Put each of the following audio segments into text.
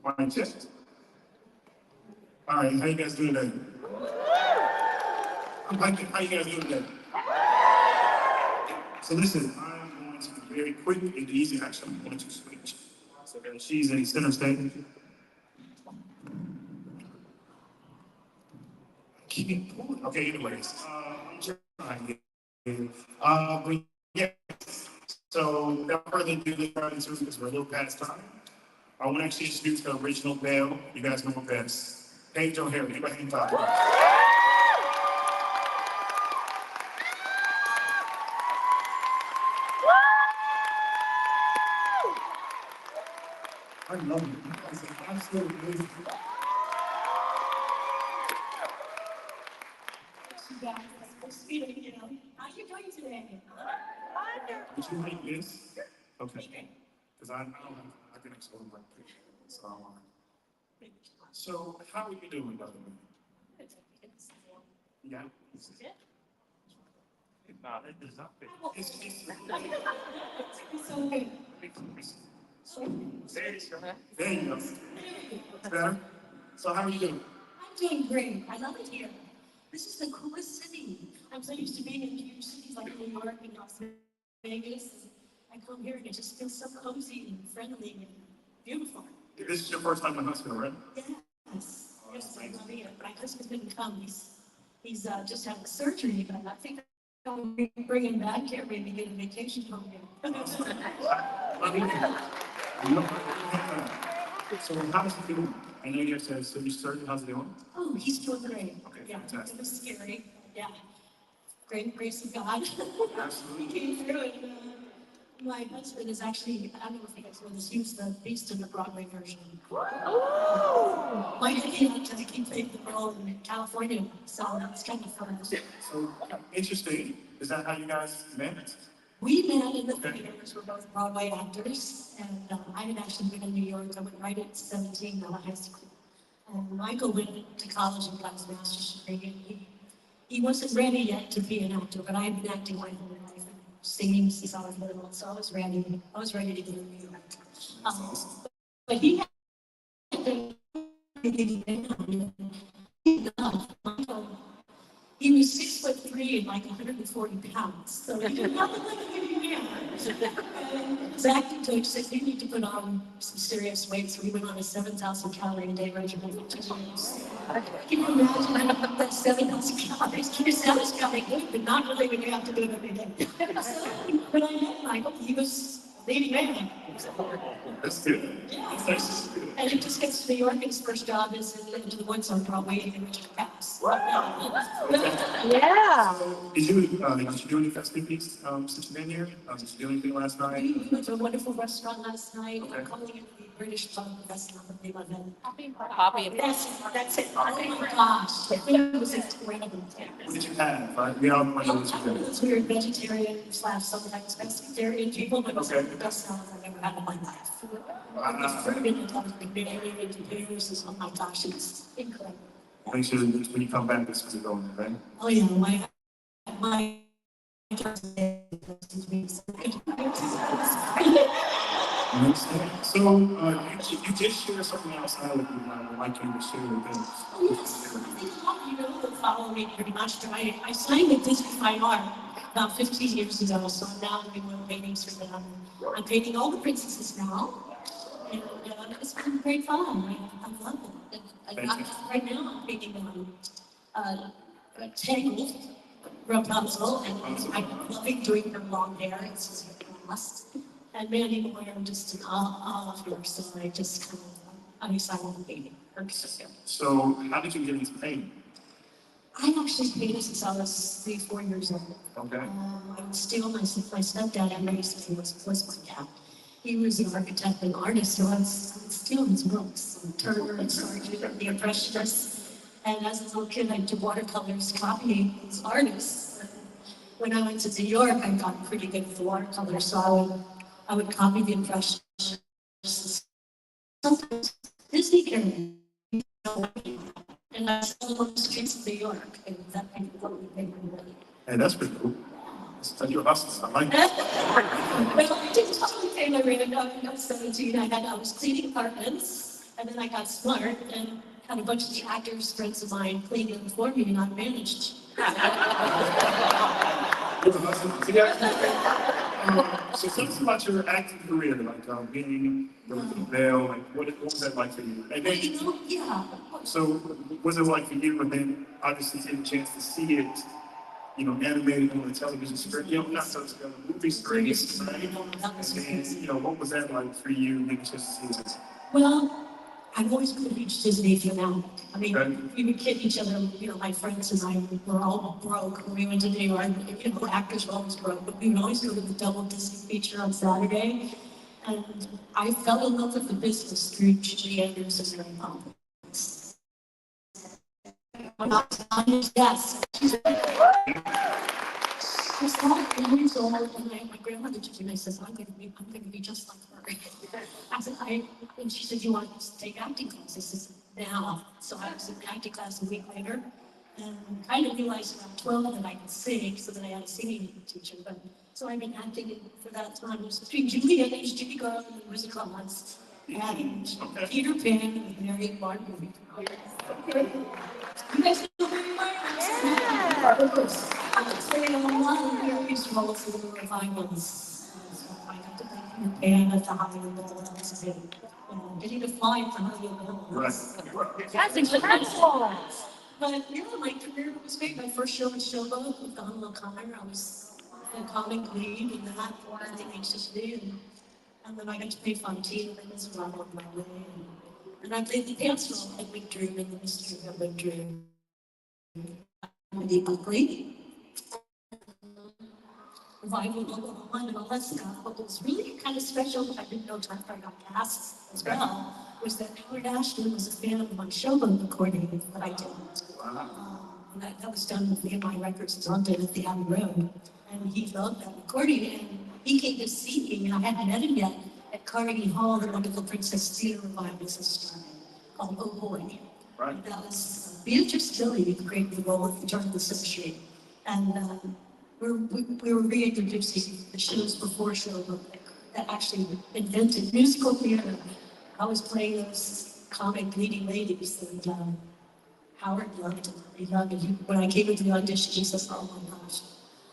Morning, just. All right, how you guys doing today? How you guys doing today? So listen, I'm going to be very quick and easy. Actually, I'm going to switch. So she's in center stage. Keep pulling. Okay, anyways, I'm trying. But yeah. So without further ado, let's start into it because we're a little past time. I want to actually introduce the original Belle. You guys know Belle. Paige O'Hara. Anybody can talk about it? I love it. It's absolutely amazing. You guys, it's feeling, you know. How are you doing today? Did you like this? Okay. Because I can explore my picture. So how are you doing, by the way? Yeah. No, that does not fit. It's there you go. Better? So how are you doing? I'm doing great. I love it here. This is the coolest city. I'm so used to being in huge cities like New York and Las Vegas. I come here and it just feels so cozy and friendly and beautiful. This is your first time in Huntsville, right? Yes. Yes, I love it. My husband didn't come. He's just having surgery, but I think I'll bring him back here, maybe get a vacation home here. So how's he doing? I know you said so you started. How's it going? Oh, he's doing great. Okay, yeah, fantastic. It was scary. Yeah. Great grace of God. Absolutely. He came through it. My husband is actually, I don't know if you guys know this, he was the Beast in the Broadway version. My he played the role in California, so that's kind of fun. So interesting. Is that how you guys met? We met in the theaters. We're both Broadway actors, and I had actually been in New York. I went right at 17 out of high school. And Michael went to college and got his master's degree. And he wasn't ready yet to be an actor, but I had been acting my whole life and singing since I was little, so I was ready. I was ready to get in New York. But he had he was 6'3" and like 140 pounds. So he did not look like a baby man. His acting coach said, you need to put on some serious weight. So he went on a 7,000 calorie a day regimen for 2 years. Can you imagine that 7,000 calories? It sounds kind of good, but not really when you have to do it every day. So when I met Michael, he was a baby man. That's good. Yeah. That's good. And he just gets to New York, and his first job is into the woods on Broadway in the Richard Caps. Yeah. Did you do any festivities since you've been here? Did you do anything last night? We went to a wonderful restaurant last night. Okay. I'm calling it the British Pub. That's not the name of it. Poppy. That's it. Oh my gosh. The food was incredible. What did you have? We all want to know what you had. Those weird vegetarian / sometimes pescatarian people, but it was Okay. the best salad I've ever had in my life. Wow. The fruit in it, like berries and pears, oh my gosh, it's incredible. Make sure that when you come back, this is going, right? Oh, yeah, my So, you did share something outside of you, I like you to share with them. Yes, I think a lot of you know that follow me pretty much. I signed with Disney Fine Art about 15 years ago, so I'm now doing little paintings for them. I'm painting all the princesses now, and it's been great fun. I love it. Right now I'm painting Tangled, Rapunzel, and I'm loving doing her long hair. It's just a must. And Mandy Moore, I'm just in awe of her, so I just kind of, I'm excited to paint her. So, how did you get into painting? I actually painted since I was 4 years old. Okay. I would steal my stepdad, I raised him, was my dad. He was an architect and artist, so I would steal his books, and Turner and Sargent and the Impressionists. And as a little kid, I did watercolors, copying these artists. And when I went to New York, I got pretty good with the watercolors, so I would copy the Impressionists. Sometimes Disney can, and I saw on the streets of New York, and that kind of totally made me money. Hey, that's pretty cool. That's your hustle. I like that. Well, I didn't totally pay my rent. I was 17. I was cleaning apartments, and then I got smart and had a bunch of the actors, friends of mine, clean them for me, and I managed. So tell us about your acting career, like being with Belle, like what was that like for you? And Well, then, yeah. so was it like for you, and then obviously getting a chance to see it, animated on the television screen, not television, on the movie screen, right? And, what was that like for you, getting a chance to see it? Well, I've always been a huge Disney fan. I mean, Okay. we would kid each other, my friends and I were all broke when we went to New York. Actors were always broke, but we would always go to the double Disney feature on Saturday. And I fell in love with the business through Gigi Andrews and Mary Poppins. When I was on his desk, I was 8 years old, and my grandmother took me and I said, I'm going to be just like her. I said, and she said, you want to take acting class? I said, now. So I was in acting class a week later, and kind of realized around 12 that I could sing, so then I had a singing teacher. So I've been acting for that time. It was between Julie Andrews, Judy Garland, and Wizard of Oz, and Peter Pan, and Mary Martin. You guys know Mary Martin? Of course. Singing a lot of various roles in the revivals. So I got to play Peter Pan at the Hollywood Bowl. That was big. Getting to fly at the Hollywood Bowl. That's incredible. But my career was great. My first show was Showboat with Donald O'Connor. I was the comic lead in that for the HSD. And then I got to play Fontaine and Miss Ronald on my way. And I played the dance role at Big Dream in the Mystery of Big Dream. The Ugly. Revival of Oklahoma and Alaska. What was really kind of special, which I didn't know until after I got cast as well, was that Howard Ashton was a fan of my Showboat recording that I did. And that was done with my records in London at the Abbey Road. And he loved that recording, and he came to see me, and I hadn't met him yet, at Carnegie Hall, the wonderful Princess Theater revival was started, called Oh Boy. Right. And that was Beatrice Tilly, the great role at the turn of the century. And we were reintroducing the shows before Showboat that actually invented musical theater. I was playing those comic leading ladies, and Howard loved it. He loved it. When I came into the audition, he says, oh my gosh,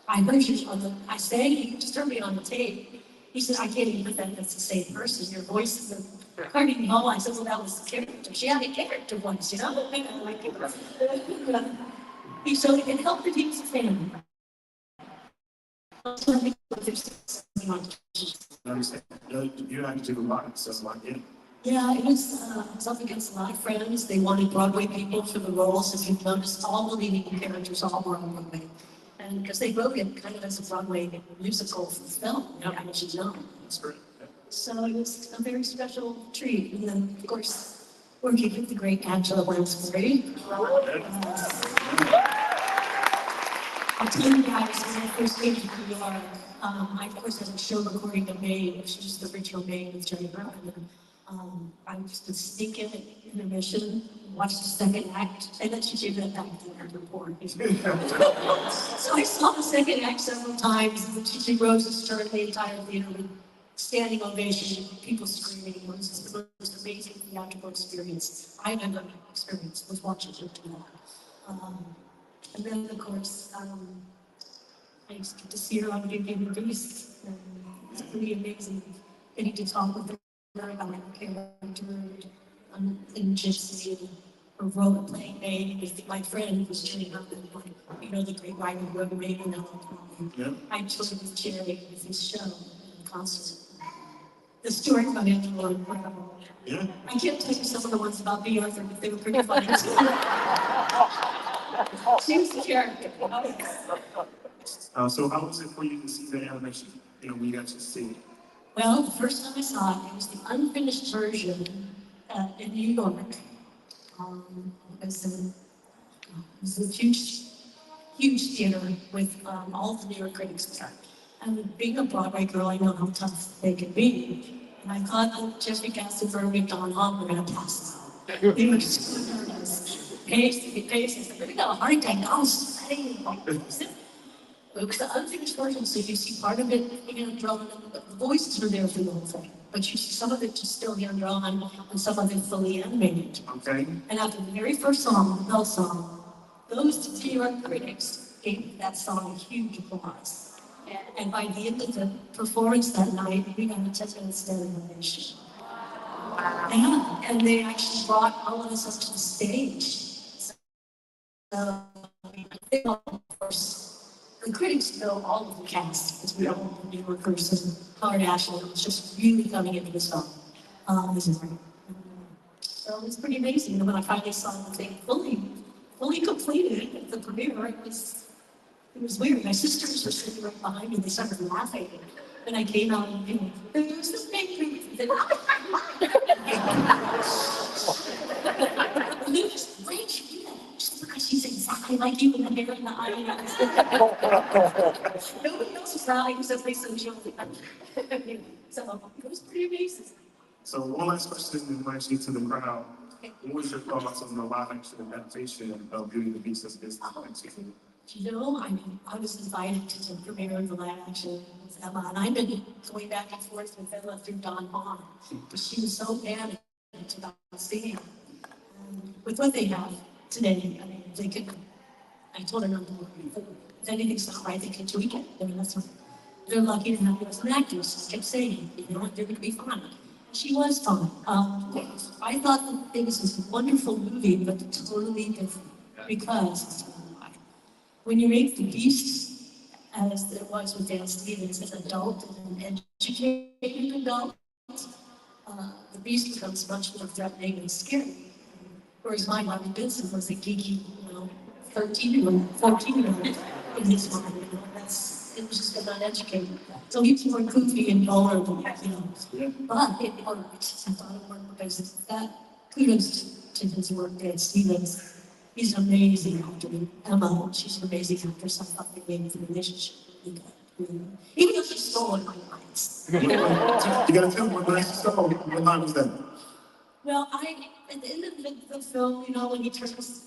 I heard you I sang, you just heard me on the tape. He said, I can't even pretend that's the same person. Your voice is the Carnegie Hall. I said, well, that was the character. She had a character voice, He showed it helped that he was a fan. You had to do a lot, so like, Yeah, it was up against a lot of friends. They wanted Broadway people for the roles. If you've noticed, all the leading characters all were on Broadway. And because they wrote it kind of as a Broadway musical film, as you know. That's great. So it was a very special treat. And then, of course, working with the great Angela Lansbury. I'll tell you guys, when I first came to New York, I of course had a show recording of Maine, which is just the original Maine with Jerry Brown. I used to sneak in at intermission watched the second act, and then she gave it back to the report. So I saw the second act several times, and she rose and stirred the entire theater with standing ovation, people screaming. It was just the most amazing theatrical experience I've ever experienced, was watching her do that. And then, of course, I used to get to see her on Beauty and the Beast, and it's pretty amazing getting to talk with her about her character, and just seeing her role playing May with my friend who was turning up and the great writer who wrote May and I chose with Jerry with his show and concert. The story about Angela were incredible. Yeah. I can't tell you some of the ones about B. Arthur, but they were pretty funny. She was the character. So how was it for you to see the animation? When you got to see it? Well, the first time I saw it, it was the unfinished version in New York. It was a huge theater with all the New York critics there. And being a Broadway girl, I know how tough they can be. And I thought Jeffrey Katzenberg and Don Hall were going to pass out. They were just so nervous. Paige, we got a heart attack. I was sweating. Because the unfinished version, so you see part of it drawn, the voices are there for the whole thing, but you see some of it just still hand drawn and some of it fully animated. Okay. And after the very first song, the Belle song, those New York critics gave that song a huge applause. And by the end of the performance that night, we got a 10-minute standing ovation. Yeah, and they actually brought all of us up to the stage. So, of course, the critics know all of the cast, because we all the New Yorkers and Howard Ashland was just really coming into this film. This is great. So it's pretty amazing. When I finally saw the thing fully completed at the premiere, it was weird. My sisters were sitting right behind me. They started laughing. And I came out and there's this big thing. And they just break just because she's exactly like you in the hair and the eyes. Nobody else was crying except they so joking. So it was pretty amazing. So one last question in relation to the crowd. What was your thoughts on the live action adaptation of Beauty and the Beast as this season? I was invited to the premiere of the live action with Emma, and I've been going back and forth with Emma through Don Hahn, but she was so adamant about seeing it. With what they have today, they could. I told her not to worry. If anything's not right, they can tweak it. That's what they're lucky to have you as an actress. I kept saying, they're going to be fine. She was fine. I thought that it was this wonderful movie, but totally different because when you make the Beast, as it was with Dan Stevens, as an adult and an educated adult, the Beast becomes much more threatening and scary. Whereas my Bobby Benson was a geeky, 13-year-old, 14-year-old in his mind. It was just uneducated. So he was more goofy and vulnerable, But it worked. I thought it worked because that kudos to his work, Dan Stevens. He's an amazing actor. Emma, she's an amazing actress. I thought they made the relationship really good. Even though she stole my lines. You gotta tell me what line she stole. What line was that? Well, at the end of the film, when he turns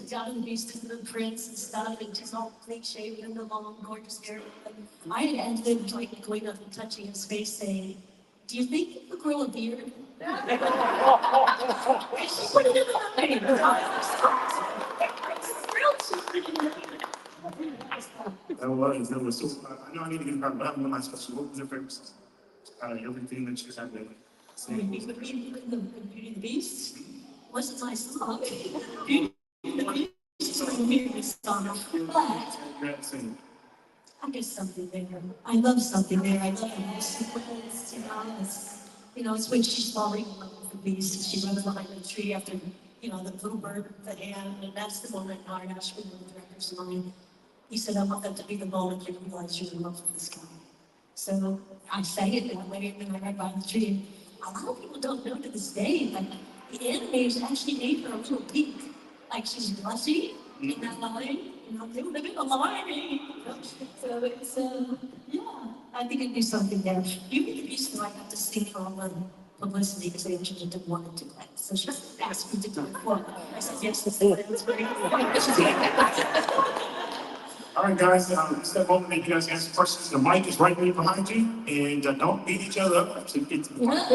down in the Beast to the prince and stuff, and he's all cliche with the long, gorgeous hair. I ended up going up and touching his face, saying, "Do you think you could grow a beard?" She put it in the That was so. I know I need to get back, but I have one last question. What was your favorite song? Out of everything that you had to say. Beauty and the Beast wasn't my song. Beauty and the Beast is my favorite song. But I guess something there. I love something there. I love the sequence, it's when she's falling in love with the beast and she runs behind the tree after, the little bird with the hand, and that's the moment Howard Ashland, the director's line. He said, "I want that to be the moment you realize you're in love with this guy." So I sang it that way when I read by the tree. A lot of people don't know to this day, but the animators actually made her a little pink. Like she's blushing in that line. They would have been a line. So it's, I think it'd be something there. Beauty and the Beast, I got to sing all publicity because they actually didn't want to do it. So she asked me to do it for her. I said, yes, this is great. All right, guys, step over and you guys answer questions. The mic is right there behind you, and don't beat each other up to get to the mic.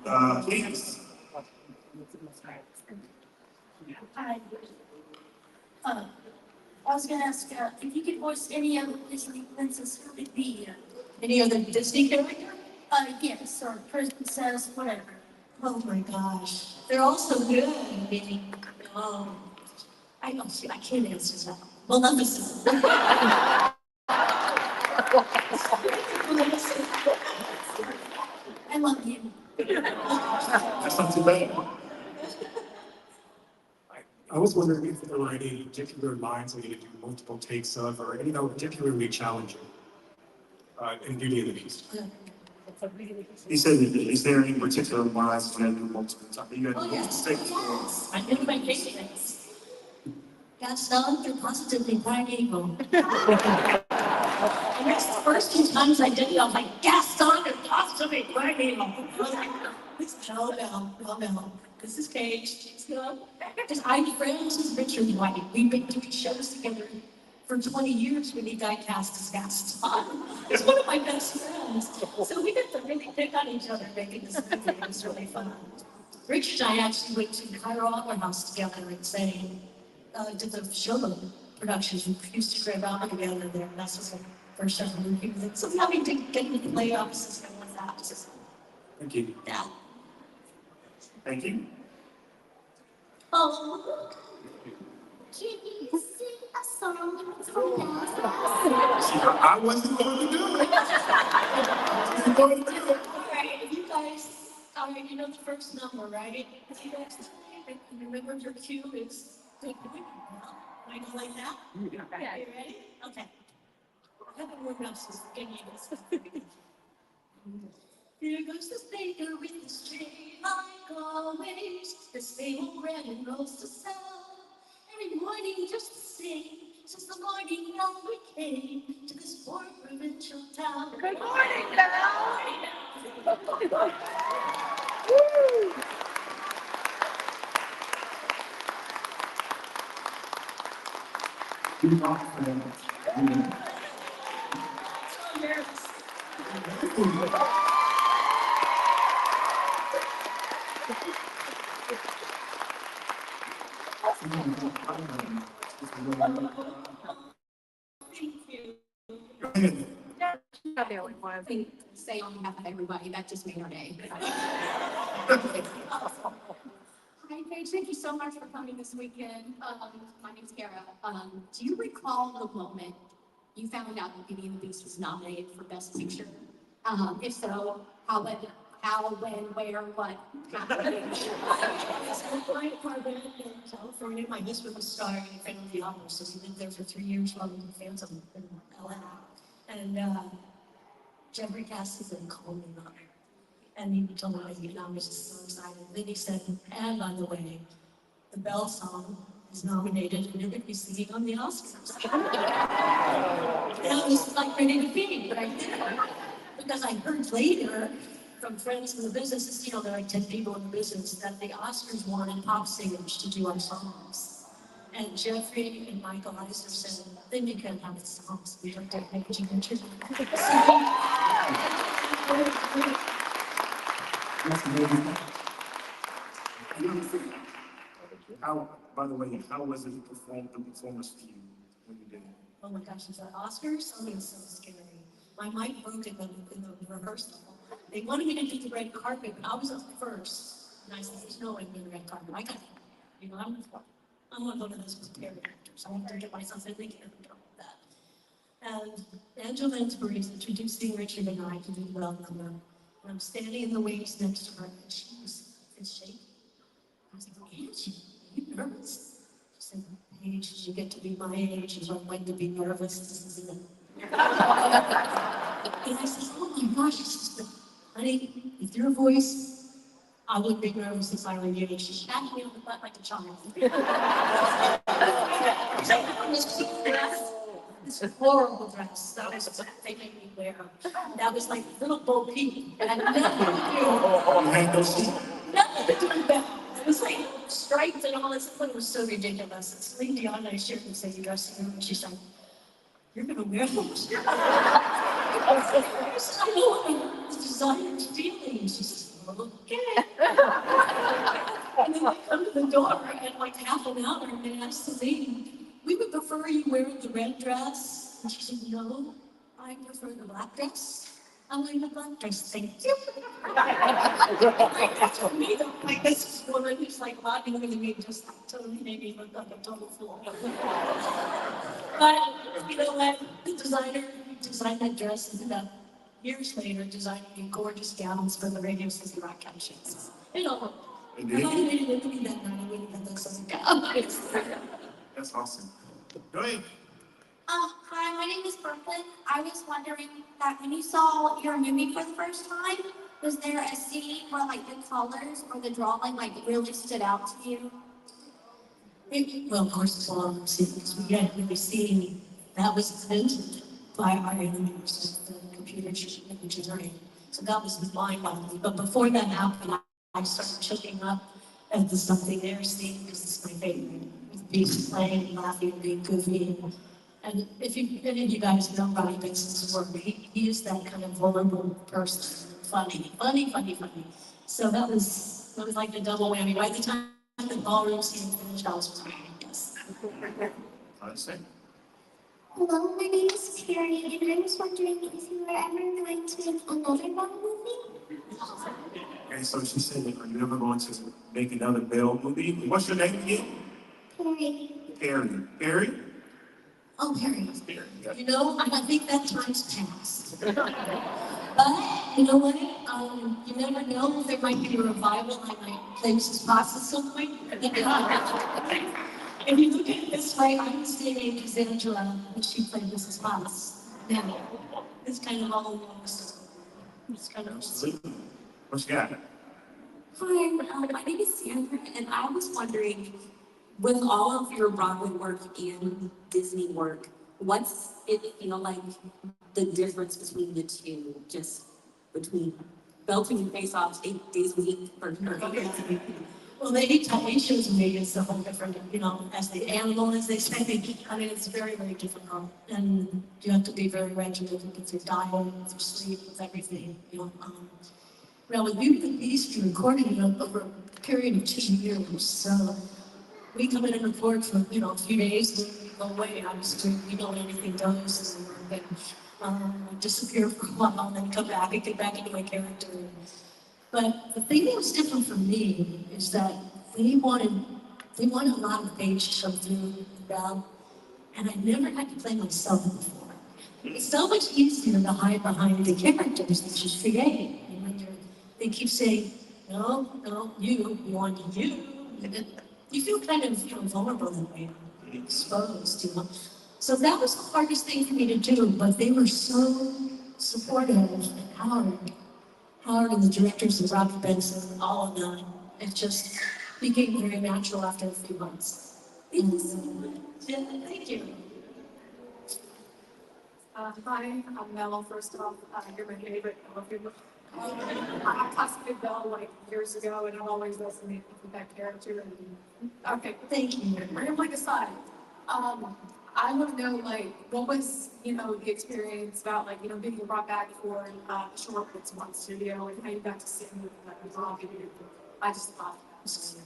But, please. Hi. I was gonna ask if you could voice any of Disney princess, who would it be? Any other Disney character? Yes, or princess, whatever. Oh my gosh, they're all so good. Meaning, I don't see, I can't answer that. Maleficent. I love you. That's not too bad. I was wondering if there were any particular lines that you do multiple takes of, or any that were particularly challenging in Beauty and the Beast. He said, is there any particular lines you had to do multiple times? You had to Oh, do yes. multiple Yes. I did my favorites. Got stunned through positively bright evil. And that's the first 2 times I did it, I was like, Gaston and positively bright evil. Belle. This is Paige. She's good. Because I'm friends with Richard White. We've been doing shows together for 20 years when he got cast as Gaston. He's one of my best friends. So we got to really pick on each other making this movie. It was really fun. Rich and I actually went to Cairo Opera House together and sang, did the show productions. We used to grab out together there. That's just the first show we did. So now we did get into the playoffs and with that. So, Thank you. yeah. Thank you. Oh, can you sing a song for us? I wasn't going to do it. I wasn't going to do it. All right, you guys, all right, you know the first number, right? You guys, remember your cue is. Am I go like that? Yeah. You ready? Okay. I haven't worked out since the beginning of this. Here goes the baker with his tray, like always. The stable bread and rolls to sell. Every morning just the same, since the morning now we came to this poor provincial town. Good morning, Belle. So nervous. Thank you. Not the only one. I think say on behalf of everybody, that just made our day. Hi, Paige. Thank you so much for coming this weekend. My name's Kara. Do you recall the moment you found out that Beauty and the Beast was nominated for Best Picture? If so, how, when, where, what happened? My apartment in California, my husband was starring in Phantom of the Opera, so he lived there for 3 years while we were Phantom in LA. And Jeffrey Cassidy called me up, and he told me that I was just so excited. Then he said, and by the way, the Belle song is nominated, and you're going to be singing on the Oscars. And I was like ready to be, but I didn't, because I heard later from friends in the business, there are like 10 people in the business, that the Oscars wanted pop singers to do our songs. And Jeffrey and Michael Eisner said, then you can have the songs. We don't take Paige and Richard. That's amazing. How, by the way, how was it the performance for you when you did it? Oh my gosh, is that Oscars? Oh, it was so scary. My mic broke in the rehearsal. They wanted me to do the red carpet, but I was up first. And I said, there's no way to do the red carpet. I got it. I'm one of those prepared actors. I want to get myself in the character with that. And Angela Lansbury is introducing Richard and I to do the welcome. And I'm standing in the wings next to her, and she was shaking. I was like, Angie, are you nervous? She said, Paige, you get to be my age, you don't like to be nervous. This is it. And I said, oh my gosh, she said, honey, with your voice, I would be nervous if I were you. And she patted me on the butt like a child. The this horrible dress. That was what they made me wear. That was like little Bo Peep. And I had nothing to You had no seat. do, nothing to do with that. It was like striped and all this. It was so ridiculous. And Celine Dion and I shared the same dressing room, and she's like, "You're gonna wear those?" I know what the designer's feeling. She says, "Okay." And then I come to the door in like half an hour and I asked Celine, "We would prefer you wearing the red dress." And she said, "No, I prefer the black dress." I'm wearing the black dress, thank you. Like, that's for me, though. Like, this woman who's like laughing at me, just totally made me look like a total fool. But you know what? The designer who designed that dress ended up years later designing gorgeous gowns for the Radio City Rock shows. You know, if I had made it with me that night, I wouldn't have those as a gown. That's awesome. Go ahead. Hi, my name is Brooklyn. I was wondering that when you saw your movie for the first time, was there a scene where like the colors or the drawing like really stood out to you? Well, of course, it's a lot of scenes. We hadn't really seen that was invented by our animators, the computer engineering. So that was mind-boggling. But before that happened, I started choking up at the something there scene because it's my favorite. With Beast playing, laughing, being goofy. And if any of you guys know Ronnie Benson's work, he is that kind of vulnerable person. Funny. So that was like the double whammy. By the time the ballroom scene finished, I was tired, yes. Understand? Hello, my name is Carrie, and I was wondering if you were ever going to make another Belle movie? Okay, so she said, are you ever going to make another Belle movie? What's your name again? Carrie. Perry. Perry? Oh, Harry. Perry. Yeah. You know, I think that time's passed. But, you know what? You never know, there might be a revival. I might play Mrs. Potts at some point. If you look at it this way, I'm the same age as Angela when she played Mrs. Potts. Now, it's kind of all almost. It's kind of. Absolutely. What you got? Hi, my name is Sandra, and I was wondering, with all of your Broadway work and Disney work, what's it feel like the difference between the two, just between belting and face-offs 8 days a week or 8 days a week? Well, the anytime shows made is a whole different, you know, as the animal, as they say. I mean, it's very, very difficult. And you have to be very regimented with your diet, with your sleep, with everything, you know. Now, with Beauty and the Beast, you recorded it over a period of 2 years. So we come in and record for, you know, a few days, and we go away. Obviously, we don't know anything goes. And then disappear for a while, and then come back and get back into my character. But the thing that was different for me is that they wanted a lot of Paige to come through Belle, and I never had to play myself before. It's so much easier to hide behind the characters that you create. And when they keep saying, no, you want you. You feel kind of, you know, vulnerable that way, exposed, you know. So that was the hardest thing for me to do, but they were so supportive, and Howard and the directors and Robbie Benson, all of them, it just became very natural after a few months. Thank you so much. Yeah, thank you. Hi, I'm Belle. First off, you're my favorite. I cosplayed Belle like years ago, and I've always resonated with that character. Okay, Thank you. rambling aside, I want to know like what was the experience about like being brought back for short with one studio and how you got to sing with Robbie. I just thought that was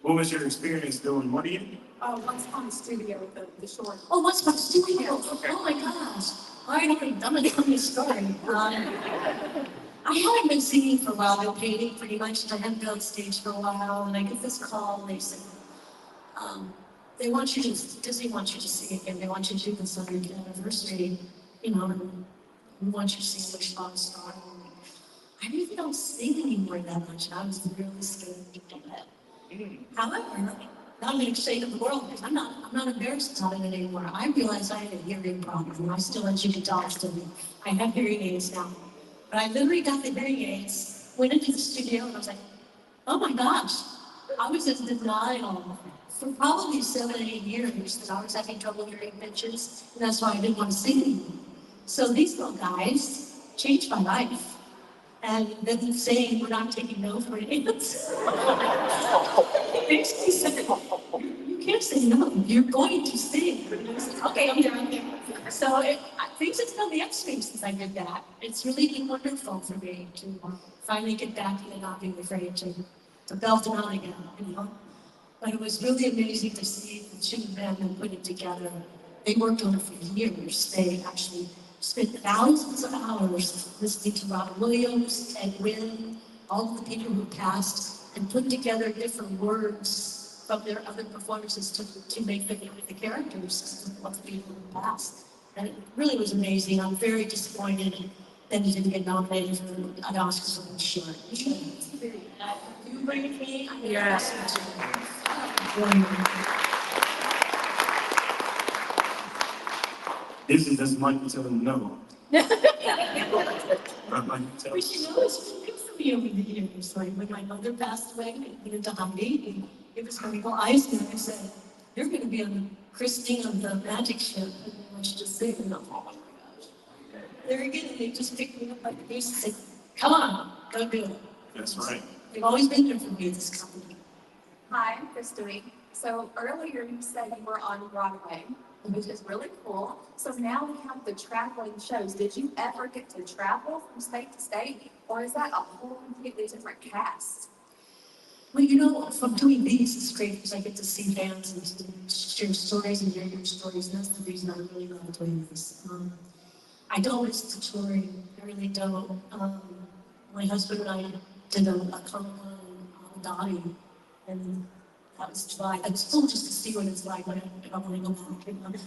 What was your experience doing? What do you? once on the studio with the short. Oh, what's my studio? Oh my gosh. I already done this story. I hadn't been singing for a while. I've been painting pretty much. I hadn't been on stage for a while, and I get this call, and they say, Disney wants you to sing again. They want you to do this on your anniversary, and we want you to sing Wish Upon a Star. I really don't sing anymore that much. I was really scared to do that. However, not an exchange of the world, because I'm not embarrassed about it anymore. I realized I had a hearing problem. I still, as you can tell, I have hearing aids now. But I literally got the hearing aids, went into the studio, and I was like, oh my gosh, I was in denial for probably 7 or 8 years that I was having trouble hearing pitches, and that's why I didn't want to sing anymore. So these little guys changed my life. And then saying we're not taking no for an answer. It basically said, you can't say no, you're going to sing. And I was like, okay, I'm there. So things have come the upswing since I did that. It's really been wonderful for me to finally get back and not being afraid to belt it out again, you know. But it was really amazing to see the two men and put it together. They worked on it for years. They actually spent thousands of hours listening to Robin Williams, Ted Wynn, all of the people who passed, and put together different words from their other performances to make the characters of the people who passed. And it really was amazing. I'm very disappointed that he didn't get nominated for an Oscar for the short. You agree with me? Yes. This is as much as no. But you know, it's been good for me over the years. Like when my mother passed away, I went into Hawaii, and it was going to go ice, and I said, "You're going to be on the christening of the magic ship." And I should just say, "Oh my gosh!" There again, they just picked me up like a piece and said, "Come on, go do it." That's right. They've always been there for me. This company. Hi, I'm Kristowee. So earlier you said you were on Broadway, which is really cool. So now we have the traveling shows. Did you ever get to travel from state to state? Or is that a whole completely different cast? Well, you know, from doing these, it's great because I get to see fans and share stories and hear your stories. And that's the reason I really love doing this. I don't miss the touring. I really don't. My husband and I did a Comic-Con in Abu Dhabi, and that was July. It's cool just to see what it's like when I want to go back.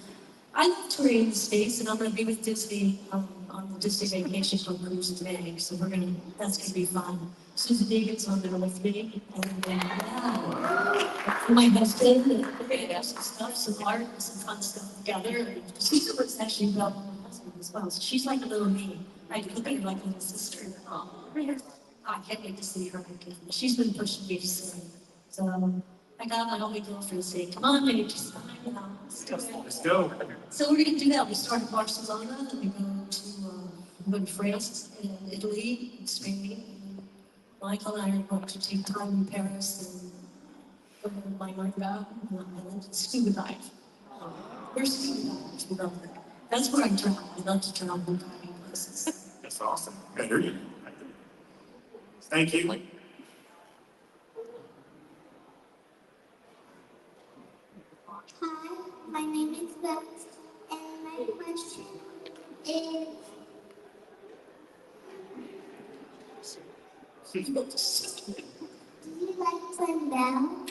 I love touring in the States, and I'm going to be with Disney on the Disney Vacation from Cruise today. So that's going to be fun. Susan David's on there with me, and my husband, and we're going to have some stuff, some art, and some fun stuff together. Susan was actually about my husband as well, so she's like a little me. I look at her like a little sister. I can't wait to see her again. She's been pushing me to sing. So I got my only girlfriend saying, "Come on, baby, just come on, Let's go. So we're going to do that. We start in Barcelona, and we go to France, and Italy, and Spain. And Michael and I are going to take time in Paris and go to Mallorca and scuba dive. We're scuba divers. We love that. That's where I travel. I love to travel and diving places. That's awesome. I hear you. Thank you. Hi, my name is Belle, and my question is, do you like playing Belle?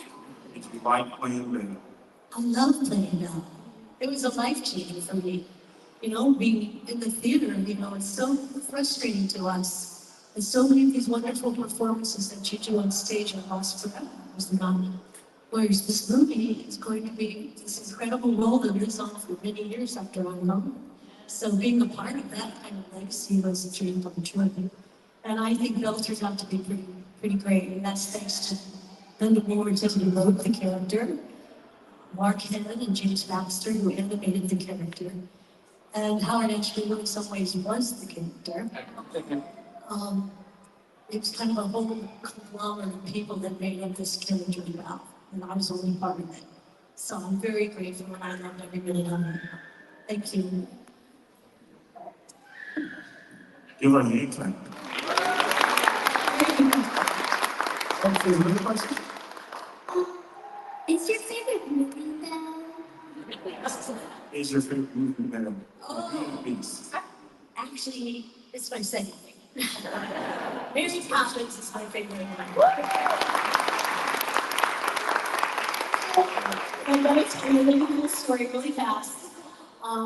Did you like playing Belle? I love playing Belle. It was a life changer for me. You know, being in the theater, you know, it's so frustrating to us. And so many of these wonderful performances that you do on stage are lost forever. Whereas this movie is going to be this incredible role that lives on for many years after I'm gone. So being a part of that kind of legacy was a dream come true. And I think Belle turned out to be pretty great. And that's thanks to Linda Moore-Tibbs, who wrote the character, Mark Hennon and James Baxter, who animated the character, and Howard Ashby, in some ways, was the character. It was kind of a whole conglomerate of people that made up this character Belle, and I was only part of it. So I'm very grateful, and I loved every minute of it. Thank you. Give her an eggplant. Another question? Is your favorite movie Belle? Is your favorite movie Belle? Oh. Peace. Actually, it's my second thing. Mary Poppins is my favorite one. And let me tell you a little story really fast.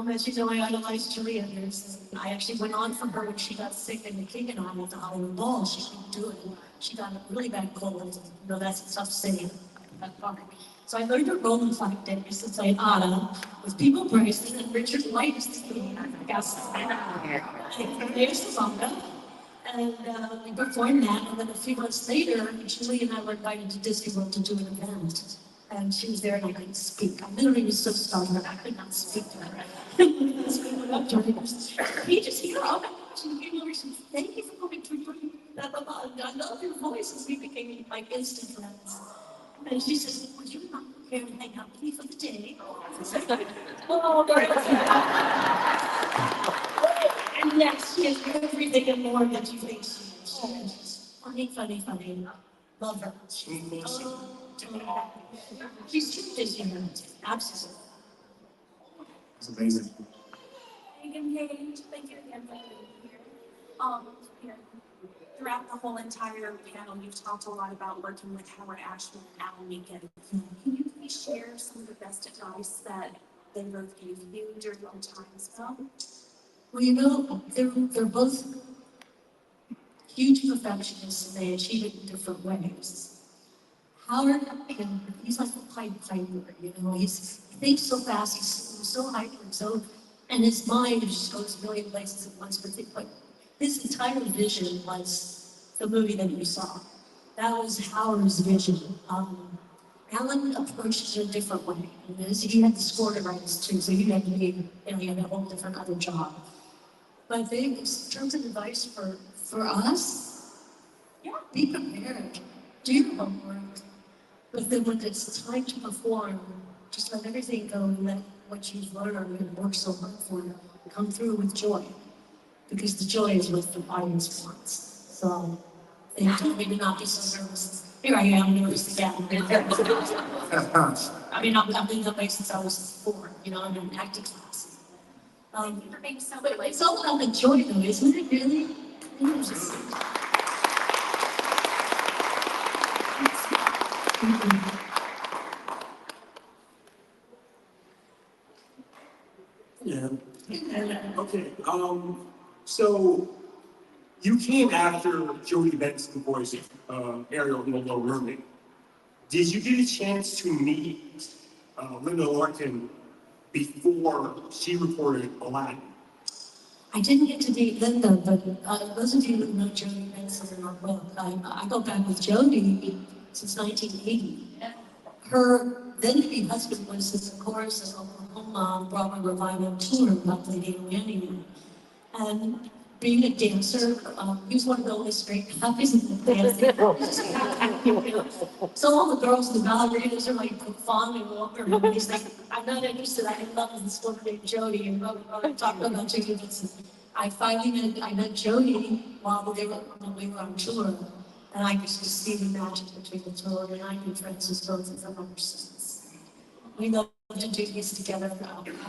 As you know, I idolized Julia Anderson. I actually went on for her when she got sick in the King and I at the Hollywood Bowl. She couldn't do it. She got a really bad cold. You know, that's a tough saying. That part. So I learned to roll in 5 days to say Anna with People Bryson and Richard White as the king. I guess. There's the manga. And we performed that. And then a few months later, Julie and I were invited to Disney World to do an event. And she was there and I couldn't speak. I literally was so startled, I could not speak to her. I went up to her and he just, oh my gosh, and he came over and she said, thank you for coming to bring blah, blah, blah. And I love your voice. And we became like instant friends. And she says, would you not care to hang out with me for the day? Oh, and yes, she is everything and more than you think she is. She is just funny, funny, funny. Love her. She's too busy. Absolutely. It's amazing. Megan Page, thank you again for being here. You know, throughout the whole entire panel, you've talked a lot about working with Howard Ashman and Alan Menken. Can you please share some of the best advice that they both gave you during your time as well? Well, you know, they're both huge perfectionists and they achieve it in different ways. Howard, he's like the Pied Piper, you know, he thinks so fast, he's so hyper, and his mind just goes a million places at once, but his entire vision was the movie that you saw. That was Howard's vision. Alan approached it a different way. He had the score to write too, so he had to be, he had a whole different other job. But I think in terms of advice for us, be prepared, do your homework. But then when it's time to perform, just let everything go and let what you've learned and worked so hard for come through with joy. Because the joy is what the audience wants. So they told me to not be so nervous. Here I am, nervous again. I mean, I've been that way since I was 4, I'm in acting class. Thank you for being so But it's all about the joy though, isn't it really? Yeah. Okay. So you came after Jodie Benson voiced Ariel in The Little Mermaid. Did you get a chance to meet Linda Larkin before she recorded Aladdin? I didn't get to date Linda, but those of you who know Jodie Benson in our book, I go back with Jodie since 1980. Her then-to-be husband was in the chorus of Oklahoma Broadway revival tour about Lady Annie. And being a dancer, he was one of the only straight guys in the dance. So all the girls in the ballerinas are like fawning over him. He's like, I'm not interested. I love this woman named Jodie. And I'm talking about Jodie Benson. I met Jodie while we were on tour. And I could just see the magic between the two of them. And I've been friends with both of them ever since. We love to do these together.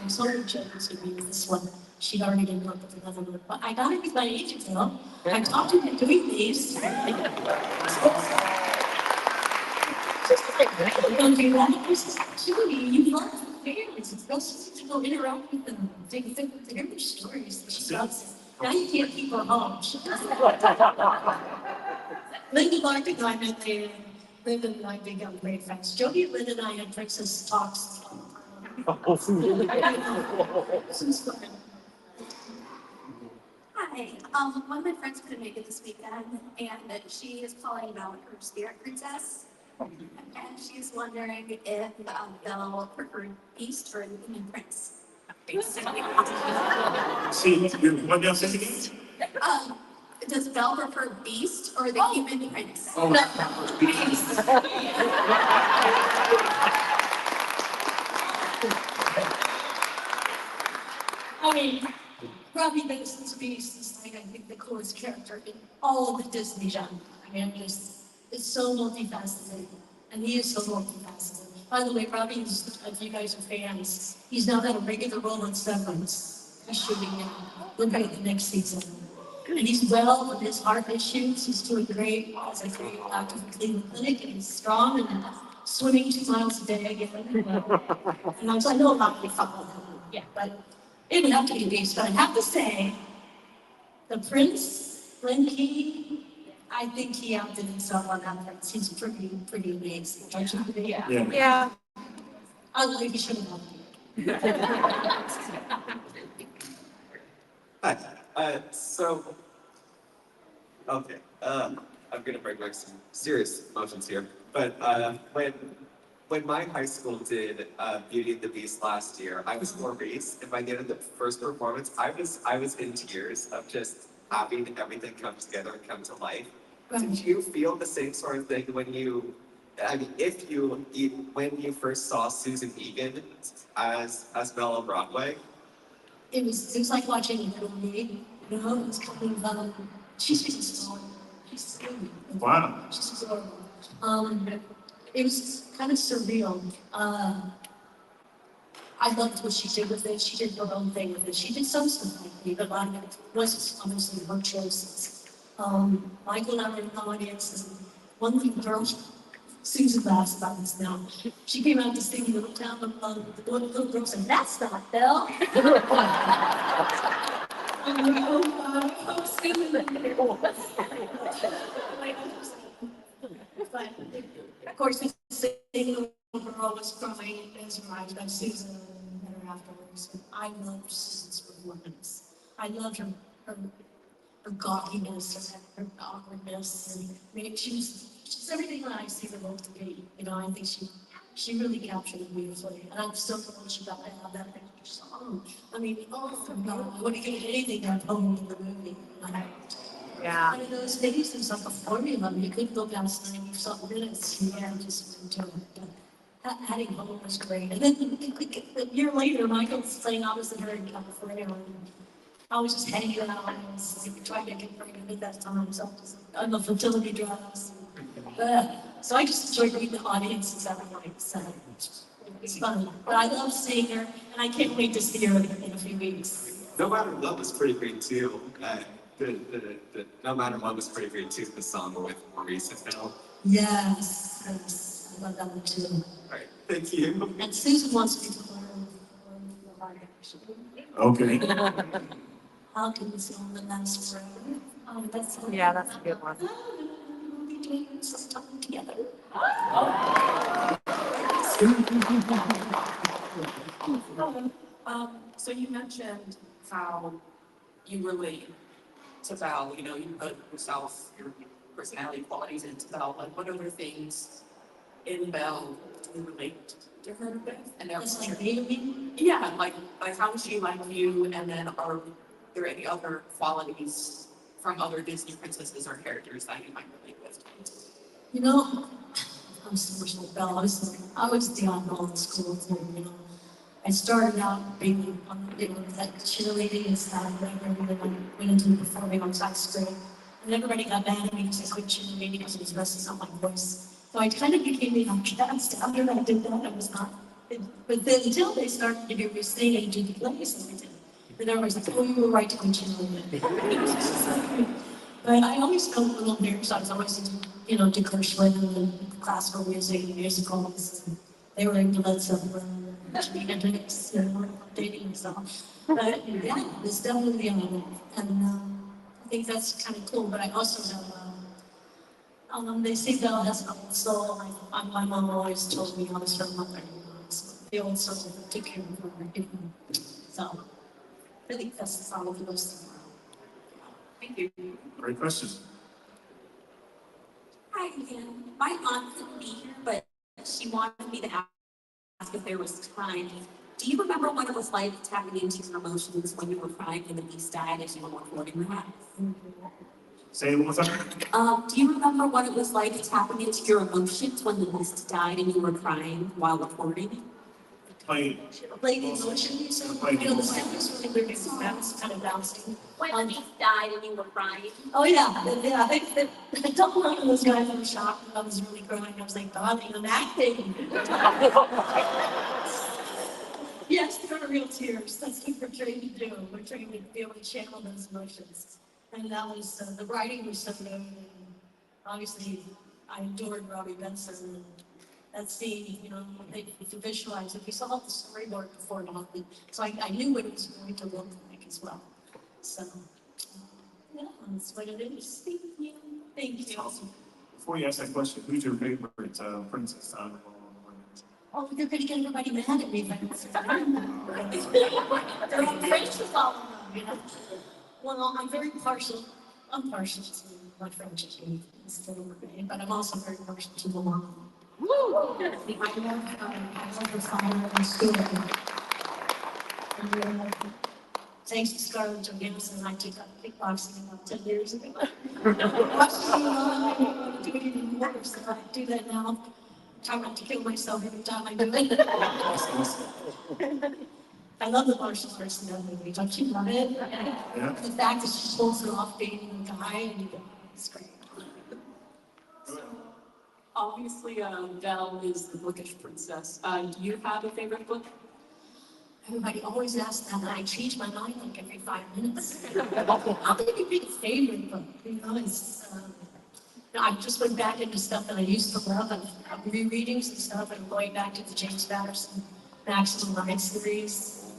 I'm so jealous to be with this one. She'd already been working with another one. But I got it with my agent, though. I talked to him doing these. And you want to this opportunity, you love the fans. It's best to go interact with them. They hear their stories that she loves. Now you can't keep her home. She doesn't. Linda Larkin and I met there. Linda and I became great friends. Jodie, Linda, and I had Princess Talks. This was fun. Hi, one of my friends couldn't make it this weekend, and she is calling about her spirit princess. And she's wondering if Belle preferred Beast or the Human Prince. See, what else is it? Does Belle prefer Beast or the Human Prince? Oh, Beast. I mean, Robbie Benson's Beast is like, I think, the coolest character in all of the Disney genre. I mean, it's so multifaceted, and he is so multifaceted. By the way, Robbie is, if you guys are fans, he's now got a regular role in Severance. He's shooting now. We'll be at the next season. And he's well with his heart issues. He's doing great as a great doctor for Cleveland Clinic, and he's strong and swimming 2 miles a day again. And I know a lot of you follow him. Yeah, but it would have to be Beast. But I have to say, the Prince, Glenn Key, I think he outdid himself on that Prince. He's pretty amazing. Don't you think? yeah. I believe he should have won. Hi. Okay. I'm gonna break like some serious emotions here, but when when my high school did Beauty and the Beast last year, I was Maurice, and by the end of the first performance, I was in tears of just having everything come together and come to life. Did you feel the same sort of thing when you, I mean, when you first saw Susan Egan as Belle on Broadway? It was like watching a little me, you know, it was kind of, she's just adorable. She's sweet. Wow. She's adorable. It was kind of surreal. I loved what she did with it. She did her own thing with it. She did some stuff like me, but a lot of it was obviously her choices. Michael and I were in the audience, and one little girl, Susan laughs about this now. She came out to sing Little Town of Love. The little girl said, "That's not Belle." But of course, the singing little girl was crying as right about Susan and her afterwards. I loved Susan's performance. I loved her gawkiness, her awkwardness, and I mean, she's everything that I see the role to be. You know, I think she really captured it beautifully, and I'm so glad she got to have that extra song. I mean, oh my God, I wouldn't get anything that poem in the movie. Yeah. One of those things, there's like a formula. You could look outside and some minutes, and just do it. But adding home was great. And then a year later, Michael's playing opposite her in California. And I was just hanging out and I was like, trying to get pregnant at that time. So I was on the fertility drugs. So I just enjoyed reading the audiences every night. So it's fun. But I love seeing her, and I can't wait to see her in a few weeks. No Matter What was pretty great too. The No Matter What was pretty great too. The song with Maurice and Belle. Yes, I love that one too. All right, thank you. And Susan wants me to learn the hard actually. Okay. How can we see the last forever? Oh, that's so Yeah, that's a good one. We'll be doing some time together. So you mentioned how you relate to Belle, you know, you put yourself, your personality qualities into Belle. Like, what other things in Belle do you relate to her with? And It's that's like baby. yeah, like how is she like you? And then are there any other qualities from other Disney princesses or characters that you might relate with? You know, I'm so much like Belle. I was the oddball in school too, you know. I started out being, you know, that cheerleading and stuff, and then I went into performing on side screen. And everybody got mad at me because I quit cheerleading because it was messing up my voice. So I kind of became the outcast. After I did that, I was not. But then until they started to do me singing and do the plays and everything. And everybody's like, oh, you were right to quit cheerleading. But I always felt a little weird because I was always into, you know, Gershwin and classical music and musicals. And they were into Led Zeppelin. Hendrix, you know, dating and stuff. But yeah, it's definitely and I think that's kind of cool. But I also have they say Belle has an old soul. My mom always told me I was her mother. So the old soul that took care of her. You know. So I think that's all of those. Thank you. Great question. Hi again. My aunt couldn't be here, but she wanted me to ask if there was time. Do you remember what it was like tapping into your emotions when you were crying and the beast died as you were recording that? Say it one more time. Do you remember what it was like tapping into your emotions when the beast died and you were crying while recording? Play. Play the emotions. You know, the sound is really weird because it's kind of bouncing. When the beast died and you were crying? Oh yeah. I don't know those guys were shocked and I was really crying. I was like, darling, I'm acting. Yes, they are real tears. That's what we're trained to do. We're trained to be able to channel those emotions. And that was, the writing was so good. And obviously, I adored Robbie Benson. And that scene, you know, if you visualize it, we saw the storyboard before it happened. So I knew what it was going to look like as well. So, yeah, that's what it is. Thank you. Thank you. Awesome. Before you ask that question, who's your favorite princess out of all of them? Oh, they're gonna get everybody mad at me, but it's fine. They're all gracious all of them, you know? Well, I'm very partial. I'm partial to my French king, but I'm also very partial to Milan. I love the fire and school. And, thanks to Scarlett Johansson, I took up kickboxing about 10 years ago. I want to do it even more, so I do that now. Try not to kill myself every time I do it. I love the martial arts in that movie. Don't you love it? Yeah. The fact that she pulls it off being a guy, and it's great. Obviously, Belle is the bookish princess. Do you have a favorite book? Everybody always asks that, and I change my mind like every 5 minutes. I'll think it'd be a favorite book, it's, I just went back into stuff that I used to love, and I'm rereading some stuff, and I'm going back to the James Patterson Maximum Ride series,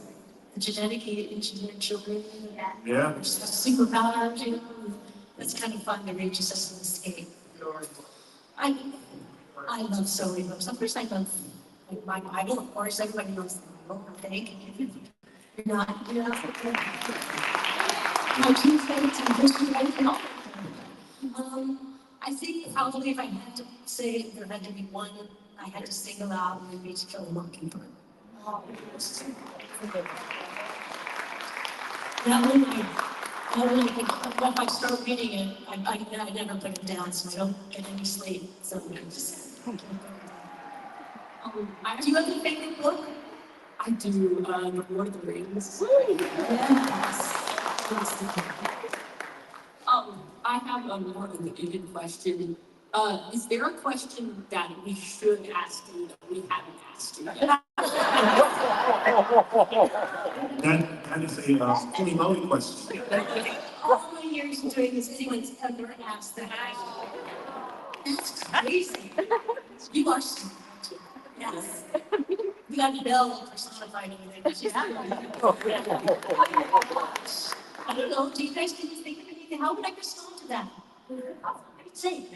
the genetically engineered children. Yeah. Superpowers, it's kind of fun to read just as an escape. I love so many books. Of course, I love my Bible, of course, everybody knows the Bible, I think. You're not. My two favorites in history right now. I think probably if I had to say there had to be one I had to single out, it would be To Kill a Mockingbird. That one, if I start reading it, I never put it down, so I don't get any sleep. So I just. Do you have a favorite book? I do, The Lord of the Rings. Yes. I have a more of an even question. Is there a question that we should ask you that we haven't asked you yet? That is a pretty loaded question. All my years of doing this, anyone's ever asked that. That's crazy. You are smart. Yes. We got Belle personified in it. I don't know. Do you guys think of anything? How would I respond to that? Say.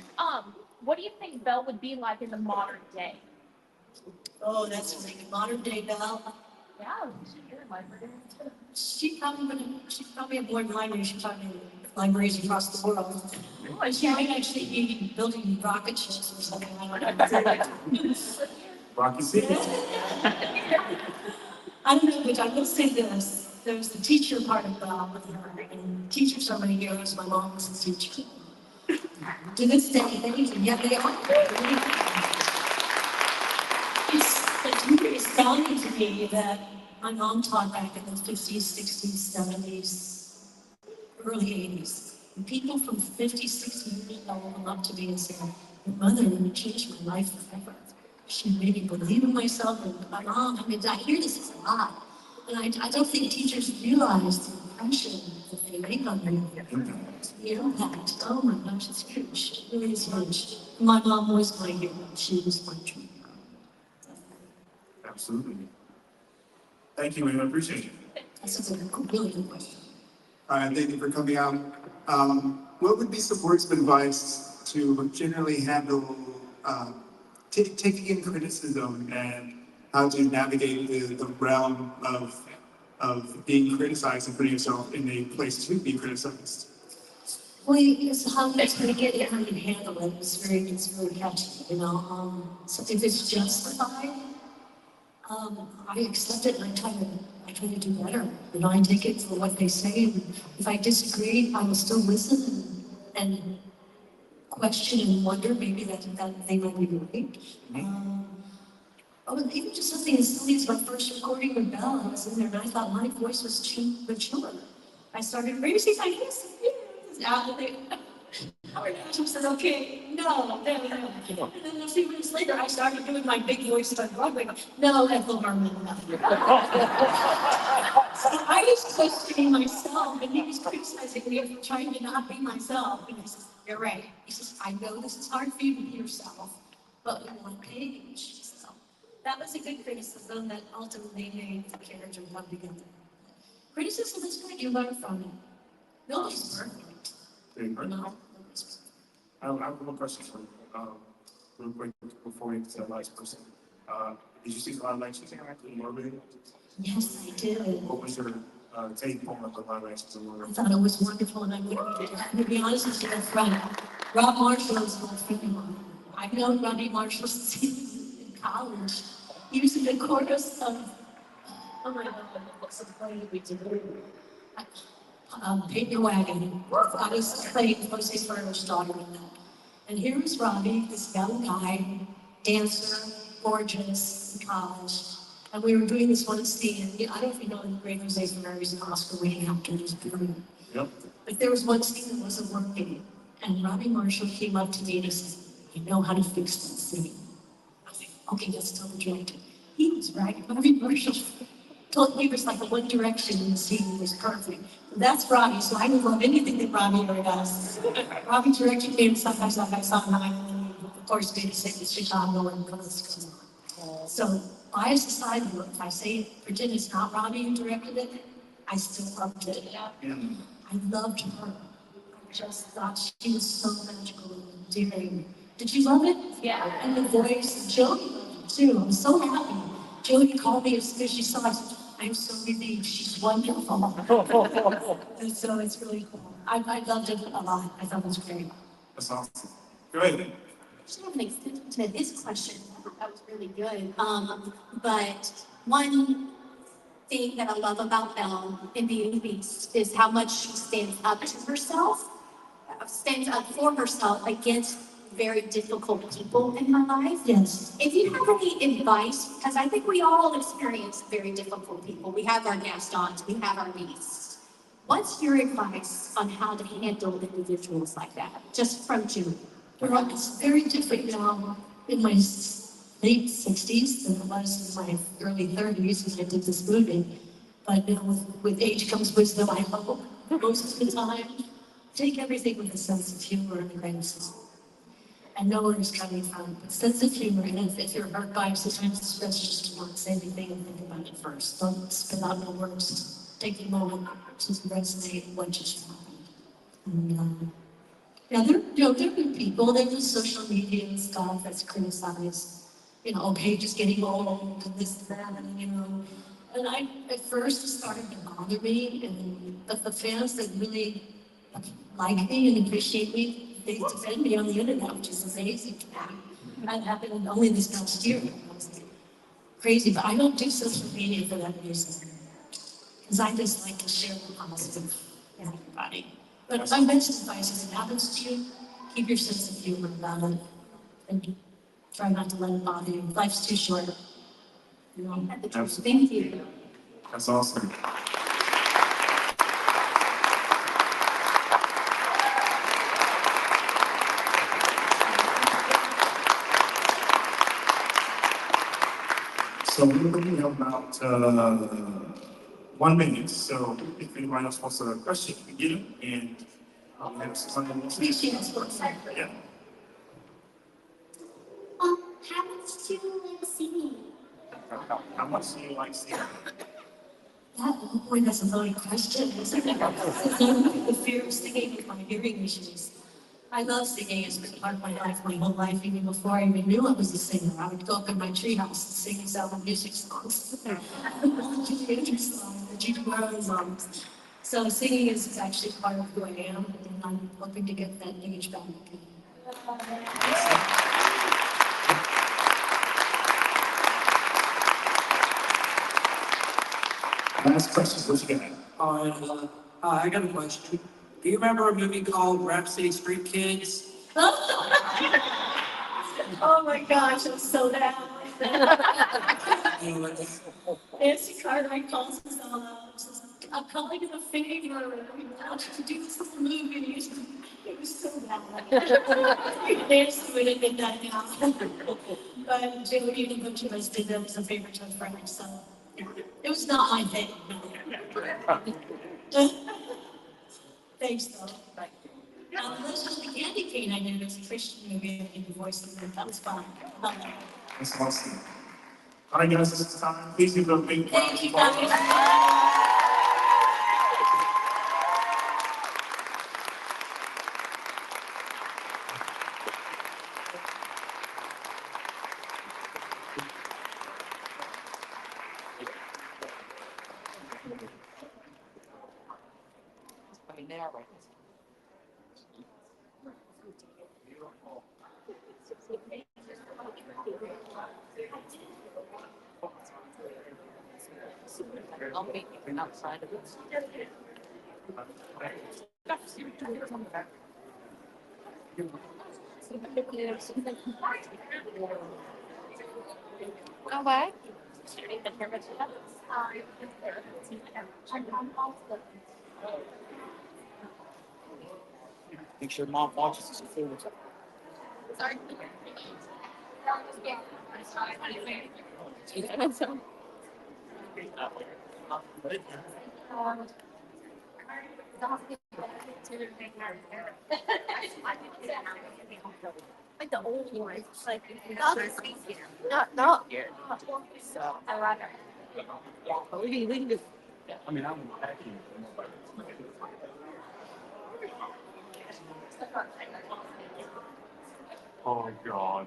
What do you think Belle would be like in the modern day? Oh, that's like modern day Belle. Yeah, she's your library. She's probably a board library. She's probably libraries across the world. And she might actually be building rocket ships or something. I don't know. Rocky City. I don't know, but I will say this. There's the teacher part of Belle with her. And teachers are my heroes. My mom was a teacher. To this day, they are. It's really astounding to me that my mom taught back in the 50s, 60s, 70s, early 80s. And people from 50, 60 years old will come up to me and say, your mother changed my life forever. She made me believe in myself and my mom. I mean, I hear this a lot. And I don't think teachers realize the impression that they make on you. The impact. Oh my gosh, it's huge. It really is huge. My mom was my hero. She was my true hero. Absolutely. Thank you, Amy. I appreciate it. That's a really good question. Thank you for coming out. What would be some words of advice to generally handle taking in criticism and how to navigate the realm of being criticized and putting yourself in a place to be criticized? Well, it's how you take it and how you handle it. It's very catchy, something that's justified. I accept it and I try to do better. I take it for what they say. And if I disagree, I will still listen and question and wonder maybe that they might be right. Even just something as silly as my first recording with Belle, I was in there and I thought my voice was too mature. I started raising my voice. She said, okay, no. And then a few minutes later, I started doing my big voice on Broadway. No, that's a harmony. So I was questioning myself, and he was criticizing me for trying to not be myself. And he says, you're right. He says, I know this is hard for you to be yourself, but we want Paige. So that was a good criticism that ultimately made the character come together. Criticism is good. You learn from it. Nobody's perfect. I have one question for you, real quick, before we get to the last person. Did you see the live action in Morbid? Yes, I did. What was your take on the live action in I Morbid? thought it was wonderful, and I would be honest with you, that's right. Rob Marshall is my favorite one. I've known Robbie Marshall since he was in college. He was in the chorus of, oh my God, what's the play that we did? Paint Your Wagon. I was playing Jose Ferrer's daughter in that. And here was Robbie, this young guy, dancer, gorgeous, in college. And we were doing this one scene. I don't know if you know the great Jose Ferrer is an Oscar-winning actor. He's brilliant. Yep. But there was one scene that wasn't working. And Robbie Marshall came up to me and he said, "You know how to fix that scene." I was like, "Okay, let's tell the director." He was right. Robbie Marshall told me it was like a One Direction and the scene was perfect. And that's Robbie, so I would love anything that Robbie ever does. Robbie directed me in Side by Side by Side, and of course, did the same with Chicago and Coast. So, bias aside, if I say, pretend it's not Robbie who directed it, I still loved it. I loved her. I just thought she was so magical and endearing. Did you love it? Yeah. And the voice, Jody loved it too. I'm so happy. Jody called me as soon as she saw it. I'm so relieved. She's wonderful. And so it's really cool. I loved it a lot. I thought it was great. That's awesome. Go ahead. Actually, I have an extension to this question. That was really good. But one thing that I love about Belle in Beauty and the Beast is how much she stands up to herself, stands up for herself against very difficult people in her life. Yes. If you have any advice, because I think we all experience very difficult people. We have our Gastons, we have our beasts. What's your advice on how to handle individuals like that, just from Julie? Well, it's very different now in my late 60s than it was in my early 30s when I did this movie. But you know, with age comes wisdom, I hope. Most of the time, take everything with a sense of humor and a grain of salt. And know where it's coming from. But sense of humor, and if you're hurt by it, sometimes it's best just to not say anything and think about it first. Don't spit out no words. Just take a moment to resonate what just happened. And, yeah, there are good people. There's the social media and stuff that's criticized. You know, Paige is getting old and this and that, and you know. And I, at first, it started to bother me, but the fans that really like me and appreciate me, they defend me on the internet, which is amazing. That happened only this past year. It was crazy, but I don't do social media for that reason. Because I just like to share the positive with everybody. But my best advice is, if it happens to you, keep your sense of humor about it. And try not to let it bother you. Life's too short. You know? Thank you. That's awesome. So we're looking at about 1 minute. So if anyone else wants a question, you can get it. And have someone else. Yeah. How much do you like singing? How much do you like singing? Boy, that's a loaded question. The fear of singing with my hearing issues. I love singing. It's been part of my life, my whole life, even before I even knew I was a singer. I would go up in my treehouse and sing these album music songs. Julie Andrews songs, the Judy Garland songs. So singing is actually part of who I am, and I'm hoping to get that age back again. Last question, what you got? I got a question. Do you remember a movie called Rap City Street Kids? Oh my gosh, I'm so down. Nancy Cartwright calls us all out. Says, "I'm calling it a favor. We want you to do this in the movie." It was so bad. Nancy would admit that now. But Jody and a bunch of us did that as a favor to a friend, so it was not my thing. Thanks, though. Let's just the candy cane I did as a Christian movie and the voice of it. That was fun. That's awesome. All right, guys, this is time. Please give them a big round of Thank you, applause. guys. By now, right? I'll meet you outside of this. Go back. Make sure mom watches this food. Sorry. Like the old ones, like not here. So I rather. We can just. I mean, I'm actually. Oh God.